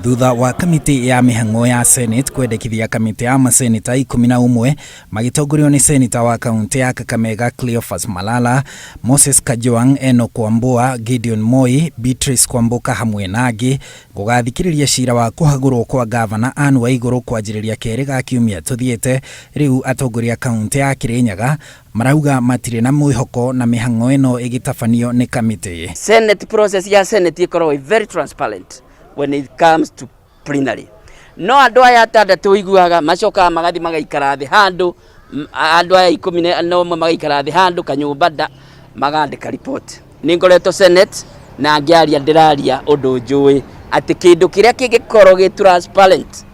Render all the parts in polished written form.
Thutha wa kamiti ya mihango ya Senate kwendekithia kamiti ya maseneta 11 magitongorio ni seneta wa kaunti ya Kakamega Cleophas Malala, Moses Kajwang, Enoch Wambua, Gideon Moi, Beatrice Kwamboka hamwe nagi gugathikiriria cira wa kuhagurwo kwa gavana Anne Waiguru kwanjiriria keri ga kiumia tuthiete. Riu atongoria kaunti ya Kirinyaga marauga matire na mwihoko na mihango eno igitafanio ni kamiti. Senate process ya Senate ikorwo very transparent when it comes to plenary. No andu aya atandatu iguaga macoka magathi magaikara thi handu, andu aya 11 magaikara thi handu kanyumba nda magandika report. Ningoretwo Senate na ngiaria ndiraria undu njui ati kindu kiria kingikorwo gi transparent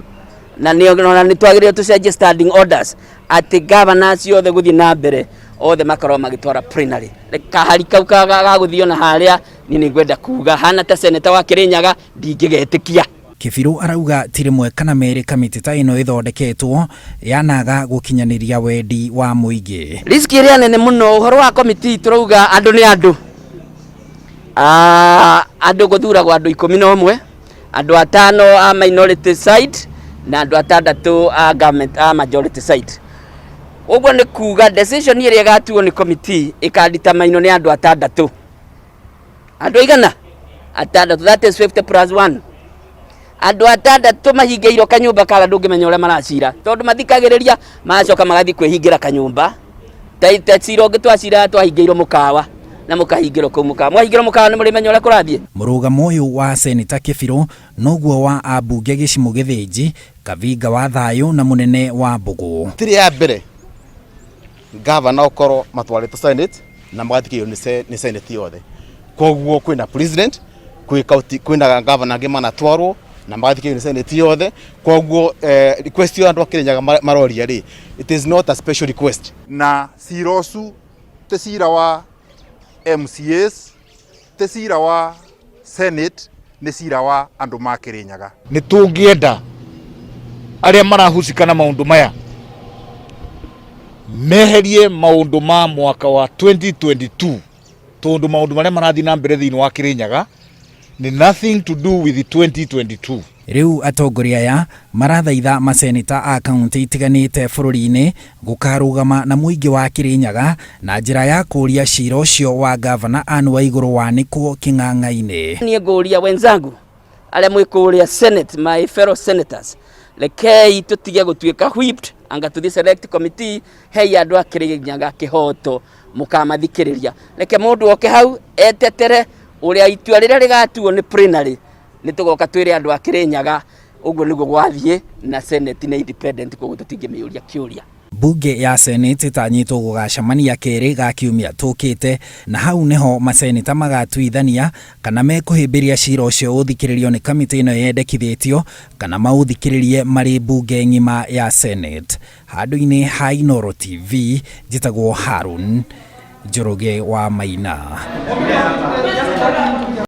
na ni twagirire tucenjie standing orders ati governors yothe guthii na mbere othe makorwo magitwara plenary. Kahari kau gaguthio na haria ni ngwenda kuga hana ta seneta wa Kirinyaga ndingigetikia. Kibiru arauga tirimwe kana meri kamiti ta ino ithondeketwo yanaga gukinyaniria wendi wa muingi. Riski iria nene muno uhoro wa komiti turauga andu ni andu. Andu guthuragwo andu 11, andu 5 a minority side na andu 6 a government a majority side. Ogwo ni kuga decision iria gatuo ni committee ikaditamaino ni andu 6. Andu igana 6, that is 50 plus 1. Andu 6 mahingeiro kanyumba kala ndungimenya uria maracira tondu mathikagiriria macoka magathi kwihingira kanyumba taitacira ungi twacira twahingeiro mukawa na mukahingiro kumuka mwahingiro mukawa ni murimenya uria kurathie. Murugamo uyu wa seneta Kibiru noguo wa Ambunge Gicimugithinji, Kavinga wa Thayu na munene wa Mbugu. Tiri ya mbere governor okoro matwarite Senate na magathikio ni Senate yothe. Koguo kwina president kwina governor ngimana twarwo na magathikio ni Senate yothe. Koguo request yo andu Kirinyaga maroria ri it is not a special request. Na sirosu te sira wa MCAs te sira wa Senate ni sira wa andu ma Kirinyaga. Ni tungienda aria marahusikana maundu maya meherie maundu ma mwaka wa 2022 tondu maundu maria marathi na mbere thiini wa Kirinyaga ni nothing to do with the 2022. Riu atongoria ya marathaitha maseneta a kaunti itiganite bururi-ini gukarugama na muingi wa Kirinyaga na njira ya kuria cira ucio wa gavana Anne Waiguru wanikwo king'ang'a-ini. Ni nguria wenzangu aria mwikuria Senate, my fellow senators, rekei tutige gutuika whipped anga tuthi select committee hei andu a Kirinyaga kihoto mukamathikiriria. Reke mundu oke hau etetere uria itua riria rigatuo ni plenary ni tugoka twire andu a Kirinyaga uguo niguo gwathie na Senate ni independent koguo tutingimiuria kiuria. Bunge ya Senate itanyitwo gugacamania keri ga kiumia tukite na hau niho maseneta magatuithania kana mekuhimbiria cira ucio uthikiririo ni kamiti ino yendekithitio kana mauthikiririe mari bunge ngima ya Senate. Handu-ini ha Inooro TV njitagwo Harun Njoroge wa Maina.